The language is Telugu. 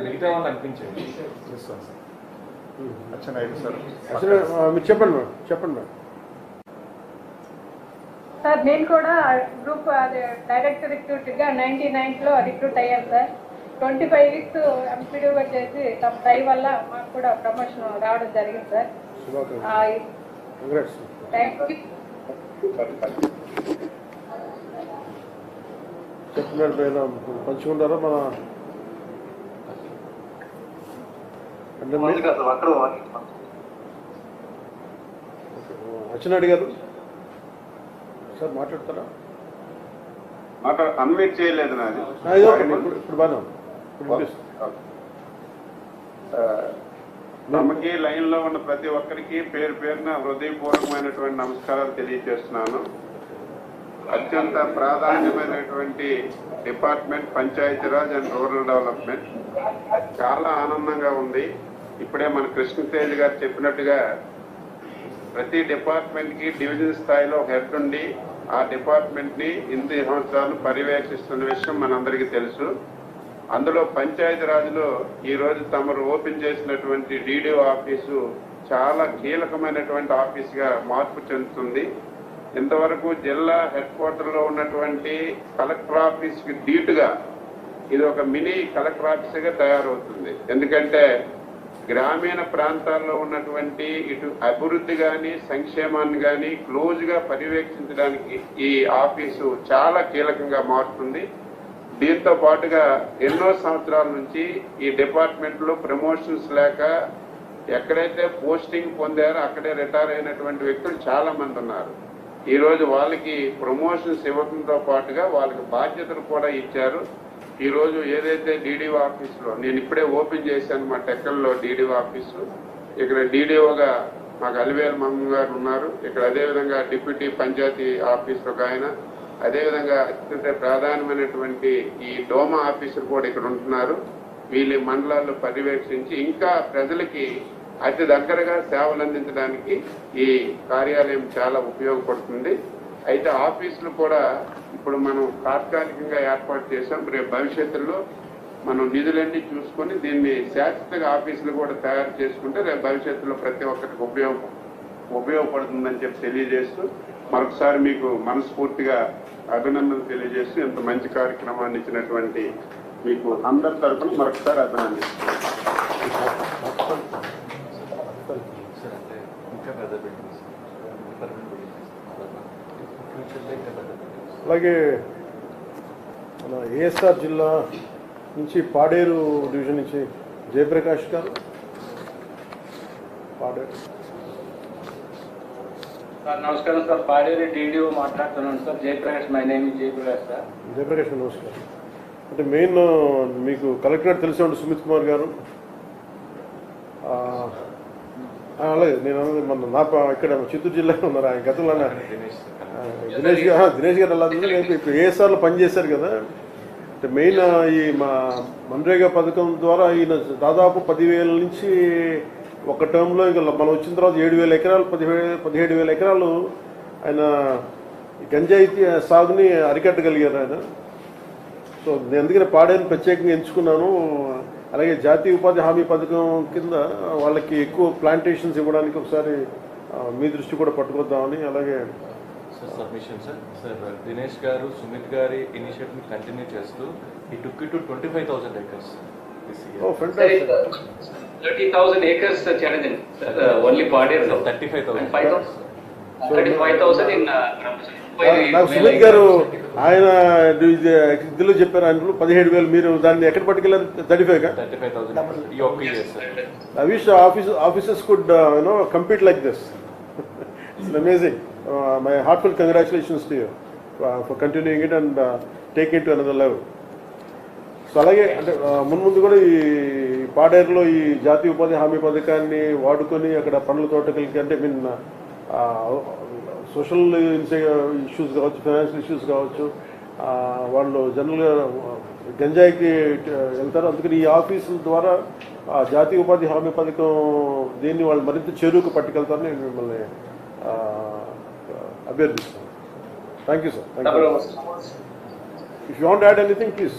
మిగతా వాళ్ళు అనిపించండి. అచ్చెన్నాయుడు సార్. మీరు చెప్పండి మేడం, చెప్పండి మేడం. సార్ నేను కూడా గ్రూప్ డైరెక్ట్ రిక్రూట్గా 99లో రిక్రూట్ అయ్యాను సార్. 25 వీక్స్ ఎంపీడీగా చేసి తమ దయ వల్ల మాకు కూడా ప్రమోషన్ రావడం జరిగింది సార్. Thank you. చెప్పినట్టు పైన పంచుకుంటారా మన అచ్చెన్నాయుడు గారు సార్ మాట్లాడతారా? అన్మ్యూట్ చేయలేదు నాది. ఇప్పుడు బాగా తమకి లైన్ లో ఉన్న ప్రతి ఒక్కరికి పేరు పేరున హృదయపూర్వకమైనటువంటి నమస్కారాలు తెలియజేస్తున్నాను. అత్యంత ప్రాధాన్యమైనటువంటి department Panchayati Raj and rural development. చాలా ఆనందంగా ఉంది. ఇప్పుడే మన కృష్ణతేజ్ గారు చెప్పినట్టుగా ప్రతి డిపార్ట్మెంట్ కి డివిజన్ స్థాయిలో ఒక హెడ్ ఉండి ఆ డిపార్ట్మెంట్ ని ఇన్ని సంవత్సరాలు పర్యవేక్షిస్తున్న విషయం మనందరికీ తెలుసు. అందులో పంచాయతీరాజ్లో ఈ రోజు తమరు ఓపెన్ చేసినటువంటి డీడీఓ ఆఫీసు చాలా కీలకమైనటువంటి ఆఫీసుగా మార్పు చెందుతుంది. ఇంతవరకు జిల్లా హెడ్ క్వార్టర్లో ఉన్నటువంటి కలెక్టర్ ఆఫీస్కి ధీటుగా ఇది ఒక మినీ కలెక్టర్ ఆఫీసుగా తయారవుతుంది. ఎందుకంటే గ్రామీణ ప్రాంతాల్లో ఉన్నటువంటి ఇటు అభివృద్ధి కానీ సంక్షేమాన్ని కానీ క్లోజ్గా పర్యవేక్షించడానికి ఈ ఆఫీసు చాలా కీలకంగా మారుతుంది. దీంతో పాటుగా ఎన్నో సంవత్సరాల నుంచి ఈ డిపార్ట్మెంట్లో ప్రమోషన్స్ లేక ఎక్కడైతే పోస్టింగ్ పొందారో అక్కడే రిటైర్ అయినటువంటి వ్యక్తులు చాలా మంది ఉన్నారు. ఈరోజు వాళ్ళకి ప్రమోషన్స్ ఇవ్వడంతో పాటుగా వాళ్ళకి బాధ్యతలు కూడా ఇచ్చారు. ఈరోజు ఏదైతే డీడీఓ ఆఫీసులో నేను ఇప్పుడే ఓపెన్ చేశాను మా టెక్కల్లో డీడీఓ ఆఫీసు. ఇక్కడ డీడీఓగా మాకు అలివేలు మమ్మ గారు ఉన్నారు. ఇక్కడ అదేవిధంగా డిప్యూటీ పంచాయతీ ఆఫీసు ఒక ఆయన, అదేవిధంగా అత్యంత ప్రాధాన్యమైనటువంటి ఈ డోమా ఆఫీసర్ కూడా ఇక్కడ ఉంటున్నారు. వీళ్ళ మండలాల్లో పర్యవేక్షించి ఇంకా ప్రజలకి అతి దగ్గరగా సేవలు అందించడానికి ఈ కార్యాలయం చాలా ఉపయోగపడుతుంది. అయితే ఆఫీసులు కూడా ఇప్పుడు మనం తాత్కాలికంగా ఏర్పాటు చేసాం. రేపు భవిష్యత్తులో మనం నిధులన్నీ చూసుకొని దీన్ని శాశ్వతంగా ఆఫీసులు కూడా తయారు చేసుకుంటే రేపు భవిష్యత్తులో ప్రతి ఒక్కరికి ఉపయోగపడుతుందని చెప్పి తెలియజేస్తూ మరొకసారి మీకు మనస్ఫూర్తిగా అభినందనలు తెలియజేస్తూ ఇంత మంచి కార్యక్రమాన్ని ఇచ్చినటువంటి మీకు అందరి తరఫున మరొకసారి అభినందిస్తున్నాను. అలాగే మన ఏఎస్ఆర్ జిల్లా నుంచి పాడేరు డివిజన్ నుంచి జయప్రకాష్ గారు. పాడేరు సార్ నమస్కారం సార్. పాడేరు డీడీఓ మాట్లాడుతున్నాను sir. Jayaprakash, my name is Jayaprakash sir. Jayaprakash నమస్కారం. అంటే మెయిన్ మీకు కలెక్టరేట్ తెలిసే ఉండే సుమిత్ కుమార్ గారు. అలాగే నేను అన్నది మన నా ఇక్కడ చిత్తూరు జిల్లాలో ఉన్నారు. ఆయన గతంలో దినేష్ గారు అలా ఇప్పుడు ఏఎస్ఆర్లో పనిచేశారు కదా. అంటే మెయిన్ ఈ మా మన్రేగా పథకం ద్వారా ఈయన దాదాపు 10,000 నుంచి ఒక టర్మ్లో ఇంకా మనం వచ్చిన తర్వాత 7,000 ఎకరాలు 17,000 ఎకరాలు ఆయన గంజాయి సాగుని అరికట్టగలిగారు ఆయన. సో నేను అందుకనే పాడేరుని ప్రత్యేకంగా ఎంచుకున్నాను. అలాగే జాతీయ ఉపాధి హామీ పథకం కింద వాళ్ళకి ఎక్కువ ప్లాంటేషన్స్ ఇవ్వడానికి ఒకసారి మీ దృష్టి కూడా పట్టుకొద్దామని. అలాగే సార్ సబ్మిషన్ సార్ దినేష్ గారు సుమిత్ గారి ఇనిషియేటివ్ కంటిన్యూ చేస్తూ ఈ టుక్ to 25,000 acres. 30,000 acres challenge only Paderu. 35,000. 35,000 in నాకు సుమిత్ గారు ఆయన ఇందులో చెప్పారు. ఆయన 17,000 మీరు దాన్ని ఎక్కడ పట్టుకెళ్ళారు? 35,000. I wish officers could compete like this. It's amazing. My heartfelt congratulations to you for continuing it and taking it to another level. So అలాగే అంటే ముందు కూడా ఈ పాడేరులో ఈ జాతీయ ఉపాధి హామీ పథకాన్ని వాడుకొని అక్కడ పండ్ల తోటలకి అంటే సోషల్ ఇష్యూస్ కావచ్చు, ఫైనాన్షియల్ ఇష్యూస్ కావచ్చు, వాళ్ళు జనరల్గా గంజాయికి వెళ్తారు. అందుకని ఈ ఆఫీసుల ద్వారా జాతీయ ఉపాధి హామీ పథకం దీన్ని వాళ్ళు మరింత చేరువుకు పట్టుకెళ్తారని నేను మిమ్మల్ని అభ్యర్థిస్తాను. Thank you sir. Thank you. If you want add anything please.